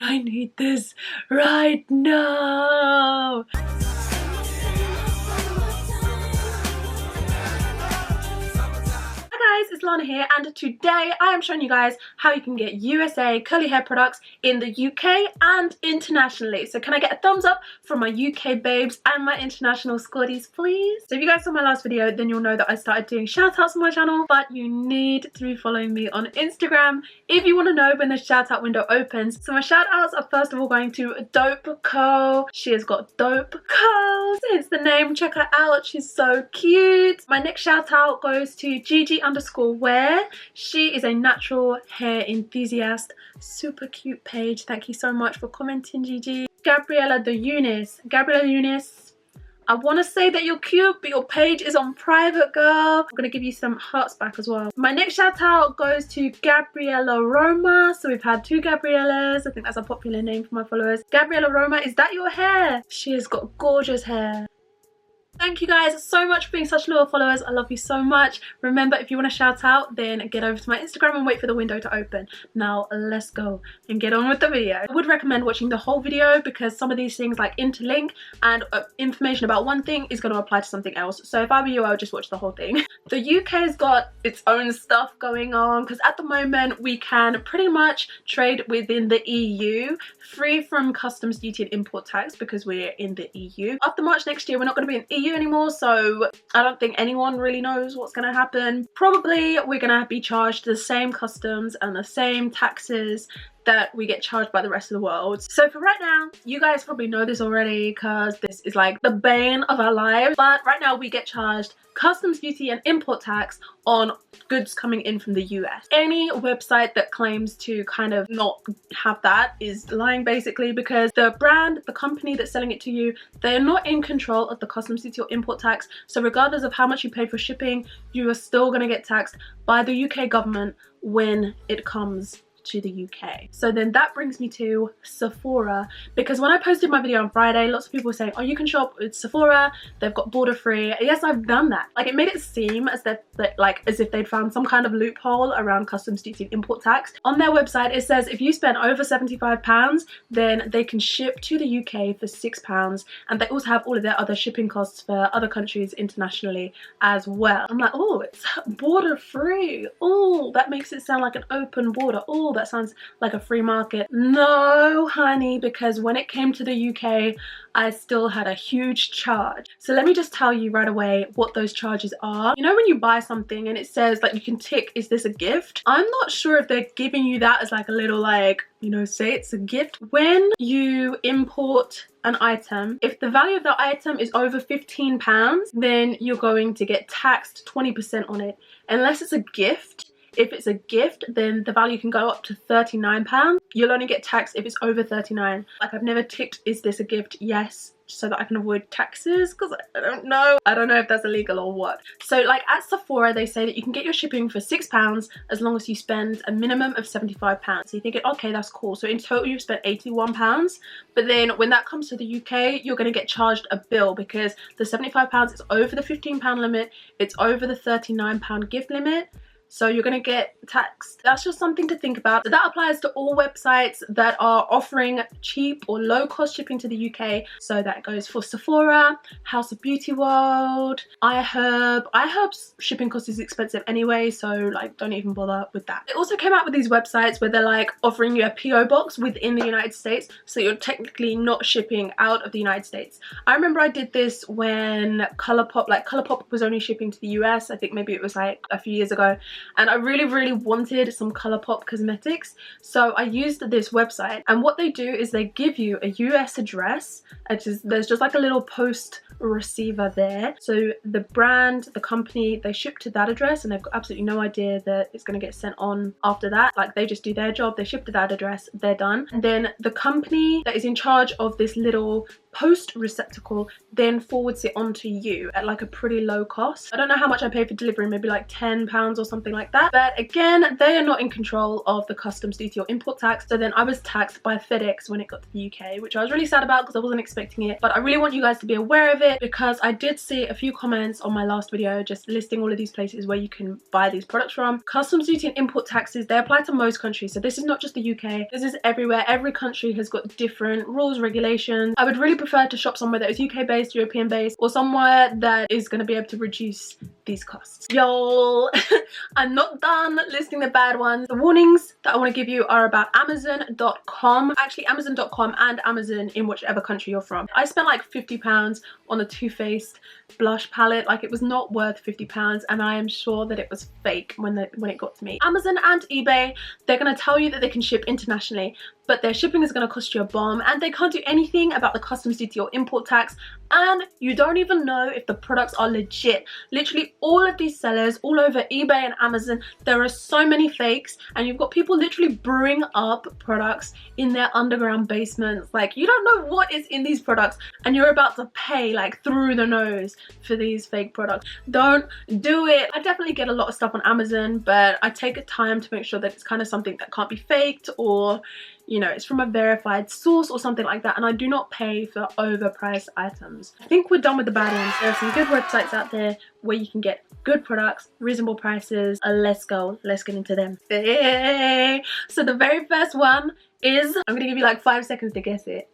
I need this right now. Hi guys, it's Lana here, and today I am showing you guys how you can get USA curly hair products in the UK and internationally. So can I get a thumbs up from my UK babes and my international squaddies, please? So if you guys saw my last video, then you'll know that I started doing shout outs on my channel, but you need to be following me on Instagram if you want to know when the shout out window opens. So my shout outs are first of all going to Dope Co. She has got dope curls, hence the name, check her out, she's so cute. My next shout out goes to Gigi_wear. She is a natural hair enthusiast, super cute page. Thank you so much for commenting, Gigi. Gabriella the Eunice. Gabriella Eunice, I want to say that you're cute, but your page is on private, girl. I'm going to give you some hearts back as well. My next shout out goes to Gabriella Roma. So we've had two Gabriellas. I think that's a popular name for my followers. Gabriella Roma, is that your hair? She has got gorgeous hair. Thank you guys so much for being such loyal followers. I love you so much. Remember, if you want to shout out, then get over to my Instagram and wait for the window to open. Now let's go and get on with the video. I would recommend watching the whole video because some of these things like interlink, and information about one thing is going to apply to something else. So if I were you, I would just watch the whole thing. The UK has got its own stuff going on because at the moment we can pretty much trade within the EU free from customs duty and import tax because we're in the EU. After March next year, we're not going to be in EU anymore, so I don't think anyone really knows what's going to happen. Probably we're going to be charged the same customs and the same taxes that we get charged by the rest of the world. So for right now, you guys probably know this already because this is like the bane of our lives, but right now we get charged customs duty and import tax on goods coming in from the US. Any website that claims to kind of not have that is lying basically, because the brand, the company that's selling it to you, they're not in control of the customs duty or import tax. So regardless of how much you pay for shipping, you are still going to get taxed by the UK government when it comes to the UK. So then that brings me to Sephora, because when I posted my video on Friday, lots of people were saying, oh, you can shop at Sephora, they've got border free. Yes, I've done that. Like, it made it seem as if they'd found some kind of loophole around customs duty and import tax. On their website it says if you spend over £75, then they can ship to the UK for £6, and they also have all of their other shipping costs for other countries internationally as well. I'm like, oh, it's border free. Oh, that makes it sound like an open border. Oh, that sounds like a free market. No honey, because when it came to the UK, I still had a huge charge. So let me just tell you right away what those charges are. You know when you buy something and it says like you can tick, is this a gift? I'm not sure if they're giving you that as like a little like, you know, say it's a gift. When you import an item, if the value of the item is over £15, then you're going to get taxed 20% on it. Unless it's a gift. If it's a gift, then the value can go up to £39. You'll only get taxed if it's over 39. Like, I've never ticked, is this a gift? Yes, so that I can avoid taxes, because I don't know if that's illegal or what. So like at Sephora, they say that you can get your shipping for £6 as long as you spend a minimum of £75. So you're thinking, okay, that's cool. So in total you've spent £81, but then when that comes to the UK, you're going to get charged a bill because the £75 is over the £15 limit, it's over the £39 gift limit. So you're going to get taxed. That's just something to think about. So that applies to all websites that are offering cheap or low cost shipping to the UK. So that goes for Sephora, House of Beauty World, iHerb. iHerb's shipping cost is expensive anyway, so like don't even bother with that. They also came out with these websites where they're like offering you a PO box within the United States, so you're technically not shipping out of the United States. I remember I did this when Colourpop was only shipping to the US. I think maybe it was like a few years ago. And I really wanted some Colourpop cosmetics, so I used this website, and what they do is they give you a US address, and there's just like a little post receiver there. So the brand, the company, they ship to that address, and they've got absolutely no idea that it's going to get sent on after that. Like, they just do their job, they ship to that address, they're done. And then the company that is in charge of this little post receptacle then forwards it onto you at like a pretty low cost. I don't know how much I paid for delivery, maybe like £10 or something like that, but again, they are not in control of the customs duty or import tax. So then I was taxed by FedEx when it got to the UK, which I was really sad about because I wasn't expecting it. But I really want you guys to be aware of it, because I did see a few comments on my last video just listing all of these places where you can buy these products from. Customs duty and import taxes, they apply to most countries, so this is not just the UK, this is everywhere. Every country has got different rules, regulations. I would really prefer to shop somewhere that is UK based, European based, or somewhere that is going to be able to reduce these costs. Y'all, I'm not done listing the bad ones. The warnings that I want to give you are about Amazon.com. Actually, Amazon.com and Amazon in whichever country you're from. I spent like £50 on a Too Faced blush palette. Like, it was not worth £50, and I am sure that it was fake when it got to me. Amazon and eBay, they're going to tell you that they can ship internationally, but their shipping is going to cost you a bomb, and they can't do anything about the customs duty or import tax, and you don't even know if the products are legit. Literally all of these sellers all over eBay and Amazon, there are so many fakes, and you've got people literally brewing up products in their underground basements. Like, you don't know what is in these products, and you're about to pay like through the nose for these fake products. Don't do it. I definitely get a lot of stuff on Amazon, but I take time to make sure that it's kind of something that can't be faked, or you know, it's from a verified source or something like that, and I do not pay for overpriced items. I think we're done with the bad ones. There are some good websites out there where you can get good products, reasonable prices. Let's get into them. Hey. So the very first one is, I'm gonna give you like 5 seconds to guess it.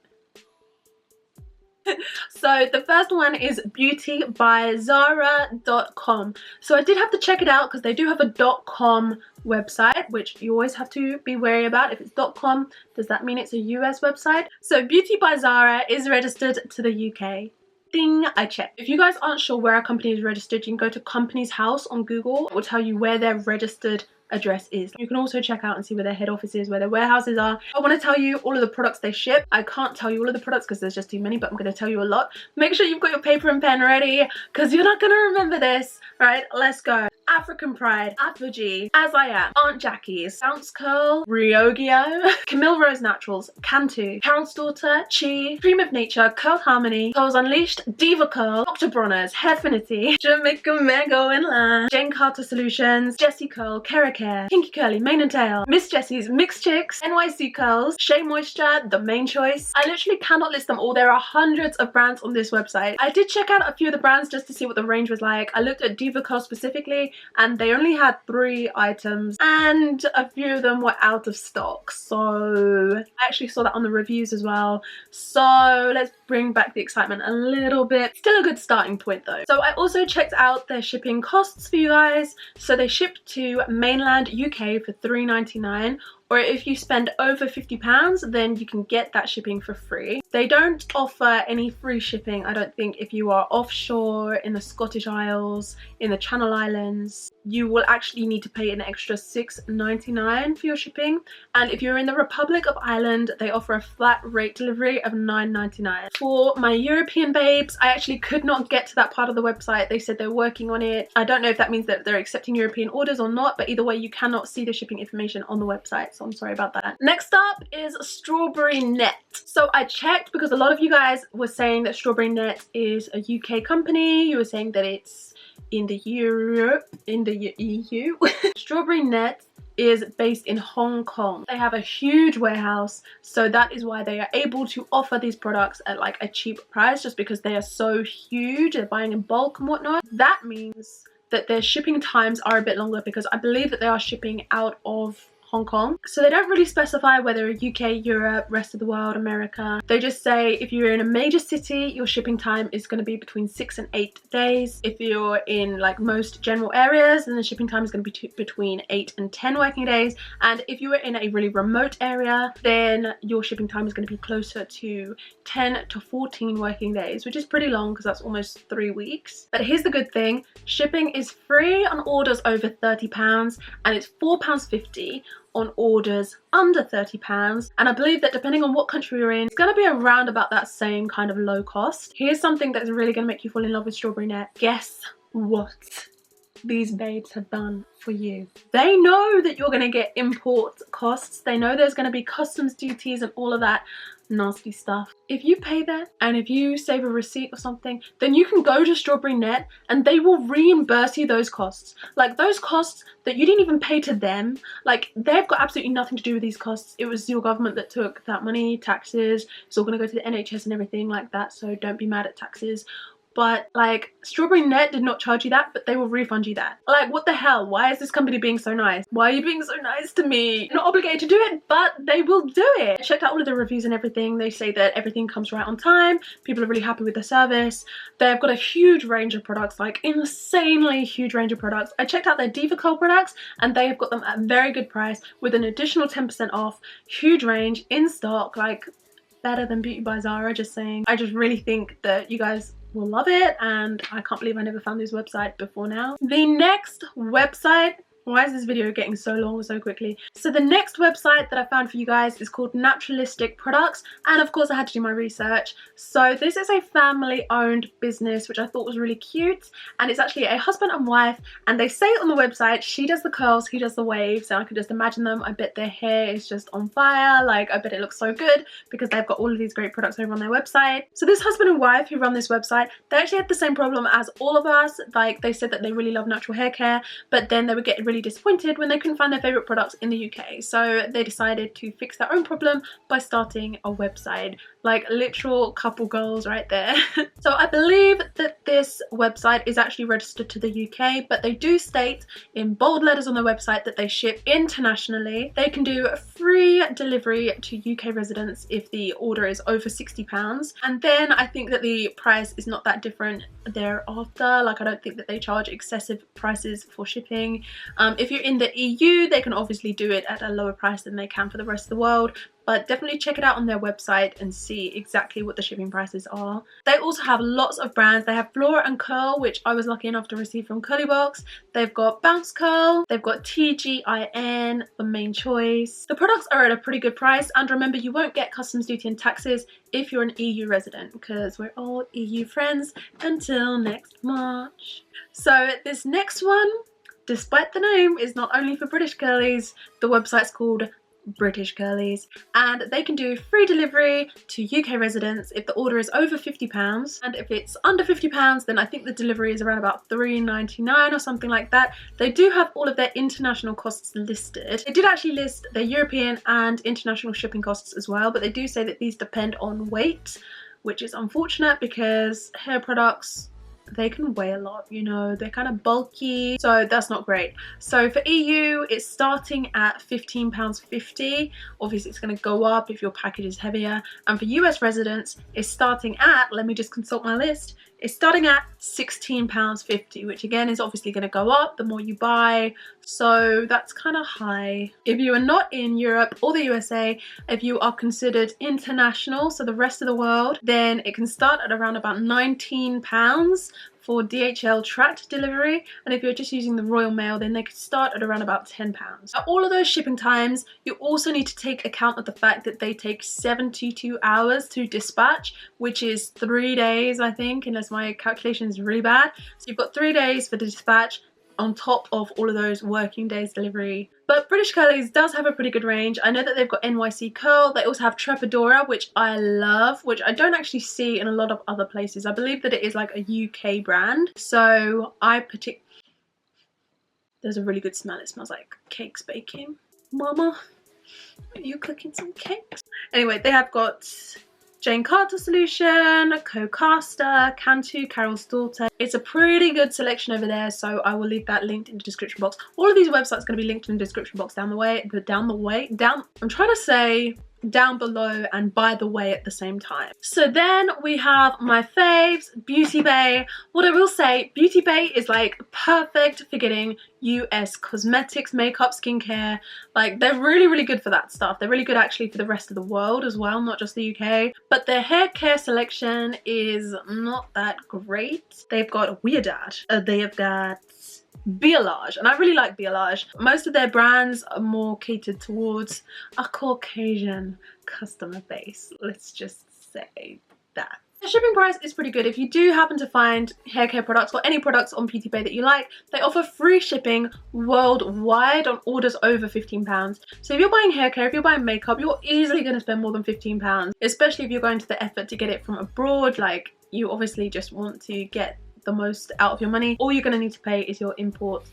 So the first one is beauty by Zara.com. So I did have to check it out because they do have a .com website, which you always have to be wary about. If it's .com, does that mean it's a US website? So Beauty by Zara is registered to the UK. Ding, I checked. If you guys aren't sure where a company is registered, you can go to Company's House on Google. It will tell you where their registered address is. You can also check out and see where their head office is, where their warehouses are. I want to tell you all of the products they ship. I can't tell you all of the products because there's just too many, but I'm going to tell you a lot. Make sure you've got your paper and pen ready because you're not going to remember this. All right, let's go. African Pride, Apogee, As I Am, Aunt Jackie's, Bounce Curl, Ryogio, Camille Rose Naturals, Cantu, Carol's Daughter, Chi, Cream of Nature, Curl Harmony, Curls Unleashed, Diva Curl, Dr. Bronner's, Hairfinity, Jamaica Mango and Lana, Jane Carter Solutions, Jessie Curl, Kera Care, Kinky Curly, Mane and Tail, Miss Jessie's, Mixed Chicks, NYC Curls, Shea Moisture, The Main Choice. I literally cannot list them all. There are hundreds of brands on this website. I did check out a few of the brands just to see what the range was like. I looked at Diva Curl specifically, and they only had 3 items, and a few of them were out of stock. So I actually saw that on the reviews as well. So let's bring back the excitement a little bit. Still a good starting point though. So I also checked out their shipping costs for you guys. So they ship to mainland UK for £3.99, or if you spend over £50, then you can get that shipping for free. They don't offer any free shipping, I don't think. If you are offshore in the Scottish Isles, in the Channel Islands, you will actually need to pay an extra £6.99 for your shipping. And if you're in the Republic of Ireland, they offer a flat rate delivery of £9.99. For my European babes, I actually could not get to that part of the website. They said they're working on it. I don't know if that means that they're accepting European orders or not, but either way, you cannot see the shipping information on the website. I'm sorry about that. Next up is Strawberrynet. So I checked because a lot of you guys were saying that Strawberrynet is a UK company. You were saying that it's in the EU. Strawberrynet is based in Hong Kong. They have a huge warehouse, so that is why they are able to offer these products at like a cheap price, just because they are so huge. They're buying in bulk and whatnot. That means that their shipping times are a bit longer, because I believe that they are shipping out of Hong Kong. So they don't really specify whether UK, Europe, rest of the world, America. They just say if you're in a major city, your shipping time is going to be between 6 and 8 days. If you're in like most general areas, then the shipping time is going to be between 8 and 10 working days. And if you are in a really remote area, then your shipping time is going to be closer to 10 to 14 working days, which is pretty long because that's almost 3 weeks. But here's the good thing. Shipping is free on orders over £30, and it's £4.50 on orders under £30. And I believe that depending on what country you're in, it's going to be around about that same kind of low cost. Here's something that's really going to make you fall in love with Strawberrynet. Guess what? these babes have done for you. They know that you're going to get import costs. They know there's going to be customs duties and all of that nasty stuff. If you pay that and if you save a receipt or something, then you can go to Strawberrynet and they will reimburse you those costs. Like those costs that you didn't even pay to them, like they've got absolutely nothing to do with these costs. It was your government that took that money, taxes. It's all going to go to the NHS and everything like that, so don't be mad at taxes. But like Strawberrynet did not charge you that, but they will refund you that. Like what the hell? Why is this company being so nice? Why are you being so nice to me? You're not obligated to do it, but they will do it. I checked out all of the reviews and everything. They say that everything comes right on time. People are really happy with the service. They've got a huge range of products, like insanely huge range of products. I checked out their Diva Curl products and they have got them at a very good price with an additional 10% off. Huge range in stock, like better than Beauty by Zara, just saying. I just really think that you guys will love it and I can't believe I never found this website before now. The next website, why is this video getting so long so quickly? So the next website that I found for you guys is called Naturalistic products, and of course I had to do my research. So this is a family owned business which I thought was really cute, and it's actually a husband and wife, and they say on the website she does the curls, he does the waves, and I can just imagine them. I bet their hair is just on fire. Like I bet it looks so good because they've got all of these great products over on their website. So this husband and wife who run this website, they actually had the same problem as all of us. Like they said that they really love natural hair care, but then they would get really disappointed when they couldn't find their favorite products in the UK. So they decided to fix their own problem by starting a website. Like literal couple goals right there. So I believe that this website is actually registered to the UK, but they do state in bold letters on their website that they ship internationally. They can do free delivery to UK residents if the order is over £60, and then I think that the price is not that different thereafter. Like I don't think that they charge excessive prices for shipping. If you're in the EU, they can obviously do it at a lower price than they can for the rest of the world, but definitely check it out on their website and see exactly what the shipping prices are. They also have lots of brands. They have Flora and Curl, which I was lucky enough to receive from Curlybox. They've got Bounce Curl, they've got TGIN, the main choice. The products are at a pretty good price, and remember you won't get customs duty and taxes if you're an EU resident, because we're all EU friends until next March. So this next one, despite the name, is not only for British curlies. The website's called British Curlies, and they can do free delivery to UK residents if the order is over £50, and if it's under £50 then I think the delivery is around about £3.99 or something like that. They do have all of their international costs listed. They did actually list their European and international shipping costs as well, but they do say that these depend on weight, which is unfortunate because hair products, they can weigh a lot, you know, they're kind of bulky, so that's not great. So for EU it's starting at £15.50. obviously it's going to go up if your package is heavier, and for US residents it's starting at, let me just consult my list, it's starting at £16.50, which again is obviously going to go up the more you buy, so that's kind of high. If you are not in Europe or the USA, if you are considered international, so the rest of the world, then it can start at around about £19 for DHL tracked delivery, and if you're just using the Royal Mail then they could start at around about £10. At all of those shipping times you also need to take account of the fact that they take 72 hours to dispatch, which is 3 days I think, unless my calculation is really bad. So you've got 3 days for the dispatch on top of all of those working days delivery. But British Curlies does have a pretty good range. I know that they've got NYC Curl, they also have Trepadora, which I love, which I don't actually see in a lot of other places. I believe that it is like a UK brand, so there's a really good smell. It smells like cakes baking. Mama, are you cooking some cakes? Anyway, they have got Jane Carter Solution, Co-Caster, Cantu, Carol's Daughter. It's a pretty good selection over there, so I will leave that linked in the description box. All of these websites are going to be linked in the description box down below and by the way at the same time. So then we have my faves, Beauty Bay. What I will say, Beauty Bay is like perfect for getting US cosmetics, makeup, skincare. Like they're really good for that stuff. They're really good actually for the rest of the world as well, not just the UK. But their hair care selection is not that great. They've got Weirdat, they have got byeee, and I really like byeee. Most of their brands are more catered towards a Caucasian customer base, let's just say that. The shipping price is pretty good. If you do happen to find hair care products or any products on Beauty Bay that you like, they offer free shipping worldwide on orders over £15. So if you're buying hair care, if you're buying makeup, you're easily going to spend more than £15, especially if you're going to the effort to get it from abroad. Like, you obviously just want to get the most out of your money. All you're going to need to pay is your import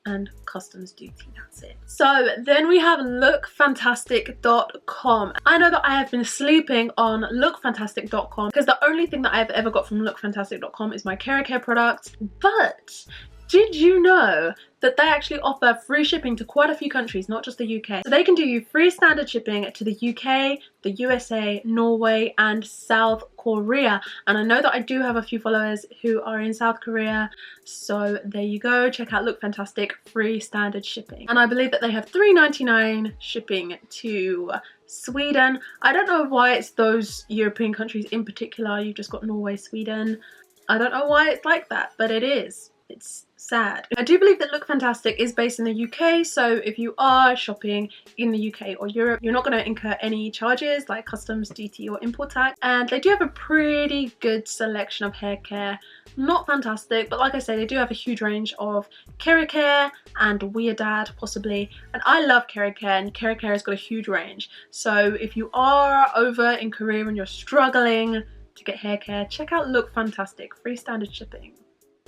and customs duty. That's it. So then we have lookfantastic.com. I know that I have been sleeping on lookfantastic.com because the only thing that I've ever got from lookfantastic.com is my care products. But did you know that they actually offer free shipping to quite a few countries, not just the UK? So they can do you free standard shipping to the UK, the USA, Norway, and South Korea. And I know that I do have a few followers who are in South Korea, so there you go. Check out Look Fantastic free standard shipping. And I believe that they have $3.99 shipping to Sweden. I don't know why it's those European countries in particular. You've just got Norway, Sweden. I don't know why it's like that, but it is. It's sad. I do believe that Look Fantastic is based in the UK, so if you are shopping in the UK or Europe, you're not going to incur any charges like customs duty or import tax. And they do have a pretty good selection of hair care. Not fantastic, but like I say, they do have a huge range of care and Weird possibly. And I love care, and care has got a huge range. So if you are over in Korea and you're struggling to get hair care, check out Look Fantastic, free standard shipping.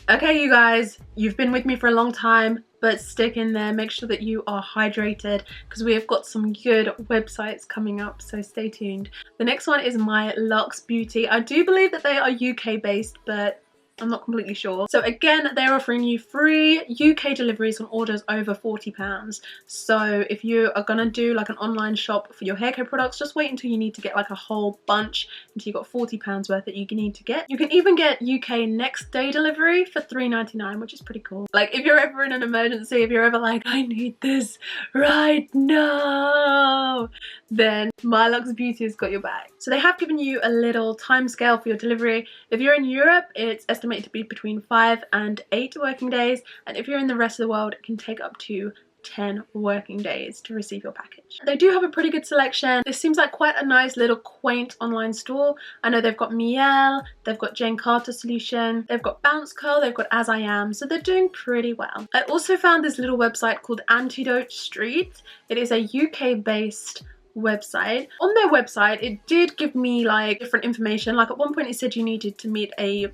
Okay, you guys, you've been with me for a long time, but stick in there. Make sure that you are hydrated because we have got some good websites coming up, so stay tuned. The next one is my Luxe Beauty. I do believe that they are UK based, but I'm not completely sure. So again, they're offering you free UK deliveries on orders over £40. So if you are gonna do like an online shop for your hair care products, just wait until you need to get like a whole bunch, until you've got £40 worth that you need to get. You can even get UK next day delivery for $3.99, which is pretty cool. Like if you're ever in an emergency, if you're ever like, I need this right now, then my Luxe Beauty has got your back. So they have given you a little time scale for your delivery. If you're in Europe, it's estimated to be between 5 and 8 working days, and if you're in the rest of the world, it can take up to 10 working days to receive your package. They do have a pretty good selection. This seems like quite a nice little quaint online store. I know they've got Miel, they've got Jane Carter Solution, they've got Bounce Curl, they've got As I Am, so they're doing pretty well. I also found this little website called Antidote Street. It is a UK based website. On their website, it did give me like different information. Like at one point it said you needed to meet a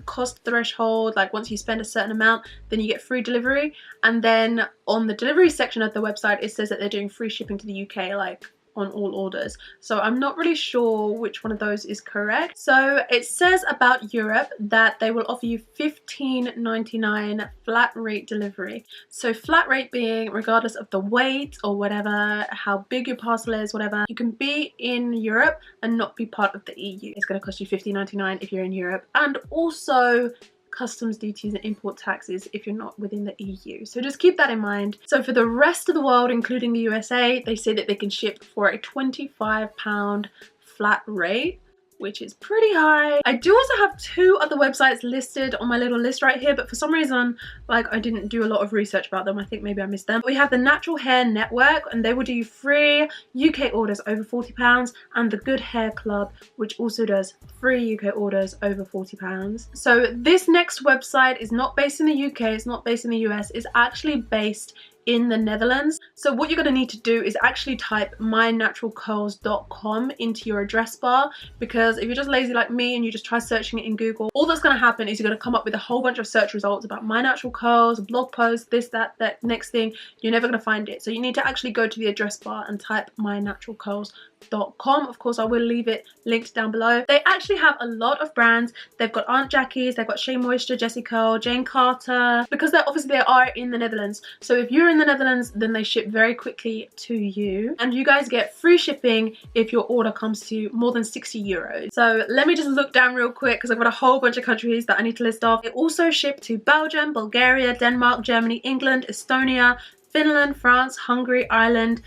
cost threshold, like once you spend a certain amount then you get free delivery, and then on the delivery section of the website it says that they're doing free shipping to the UK like on all orders. So I'm not really sure which one of those is correct. So it says about Europe that they will offer you $15.99 flat rate delivery. So flat rate being regardless of the weight or whatever, how big your parcel is, whatever, you can be in Europe and not be part of the EU. It's going to cost you $15.99 if you're in Europe, and also customs duties and import taxes if you're not within the EU. So just keep that in mind. So for the rest of the world, including the USA, they say that they can ship for a £25 flat rate, which is pretty high. I do also have 2 other websites listed on my little list right here, but for some reason, like, I didn't do a lot of research about them. I think maybe I missed them. We have the Natural Hair Network, and they will do free UK orders over £40, and the Good Hair Club, which also does free UK orders over £40. So this next website is not based in the UK, it's not based in the US, it's actually based in the Netherlands. So what you're going to need to do is actually type mynaturalcurls.com into your address bar, because if you're just lazy like me and you just try searching it in Google, all that's going to happen is you're going to come up with a whole bunch of search results about My Natural Curls, blog posts, this, that next thing. You're never going to find it. So you need to actually go to the address bar and type mynaturalcurls.com. Of course, I will leave it linked down below. They actually have a lot of brands. They've got Aunt Jackie's, they've got Shea Moisture, Jessie Curl, Jane Carter, because they are in the Netherlands. So if you're in the Netherlands, then they ship very quickly to you, and you guys get free shipping if your order comes to more than €60. So let me just look down real quick because I've got a whole bunch of countries that I need to list off. They also ship to Belgium, Bulgaria, Denmark, Germany, England, Estonia, Finland, France, Hungary, Ireland,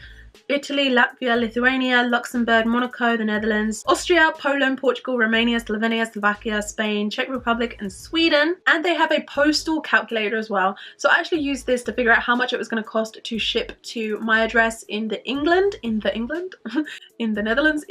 Italy, Latvia, Lithuania, Luxembourg, Monaco, the Netherlands, Austria, Poland, Portugal, Romania, Slovenia, Slovakia, Spain, Czech Republic, and Sweden. And they have a postal calculator as well. So I actually used this to figure out how much it was going to cost to ship to my address in the Netherlands,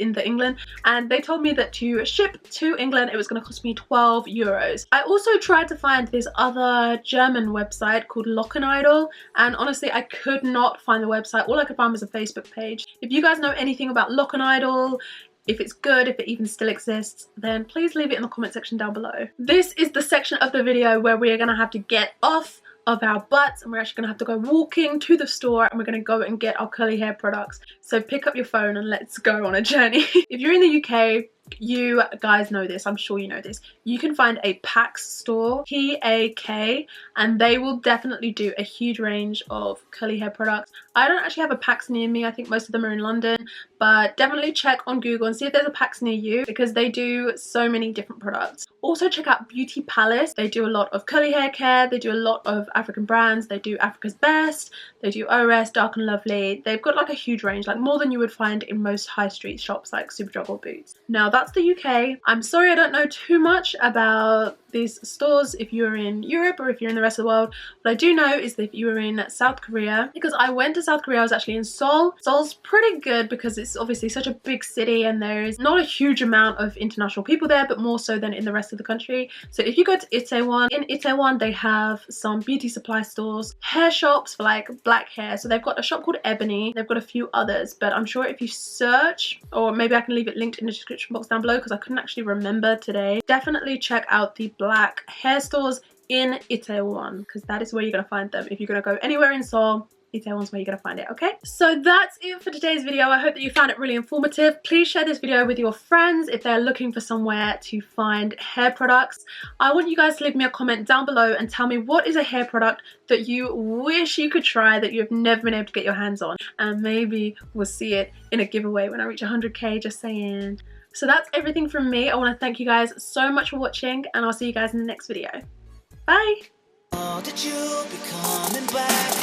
and they told me that to ship to England it was going to cost me 12 euros. I also tried to find this other German website called Idol, and honestly I could not find the website. All I could find was a Facebook page. If you guys know anything about Idol, if it's good, if it even still exists, then please leave it in the comment section down below. This is the section of the video where we are going to have to get off of our butts and we're actually gonna have to go walking to the store and we're gonna go and get our curly hair products. So pick up your phone and let's go on a journey. If you're in the UK, you guys know this, I'm sure you know this. You can find a PAK store, P-A-K, and they will definitely do a huge range of curly hair products. I don't actually have a PAX near me. I think most of them are in London, but definitely check on Google and see if there's a PAX near you because they do so many different products. Also check out Beauty Palace. They do a lot of curly hair care. They do a lot of African brands. They do Africa's Best. They do ORS, Dark and Lovely. They've got like a huge range, like more than you would find in most high street shops like Superdrug or Boots. Now that's the UK. I'm sorry I don't know too much about these stores if you're in Europe or if you're in the rest of the world. What I do know is that if you were in South Korea, because I went to South Korea, I was actually in Seoul. Seoul's pretty good because it's obviously such a big city and there's not a huge amount of international people there, but more so than in the rest of the country. So if you go to Itaewon, in Itaewon they have some beauty supply stores, hair shops for like black hair. So they've got a shop called Ebony, they've got a few others, but I'm sure if you search, or maybe I can leave it linked in the description box down below because I couldn't actually remember today. Definitely check out the black hair stores in Itaewon because that is where you're going to find them. If you're going to go anywhere in Seoul, Itaewon's where you're going to find it, okay? So that's it for today's video. I hope that you found it really informative. Please share this video with your friends if they're looking for somewhere to find hair products. I want you guys to leave me a comment down below and tell me what is a hair product that you wish you could try that you've never been able to get your hands on, and maybe we'll see it in a giveaway when I reach 100k, just saying. So that's everything from me. I want to thank you guys so much for watching and I'll see you guys in the next video. Bye! Did you be coming back?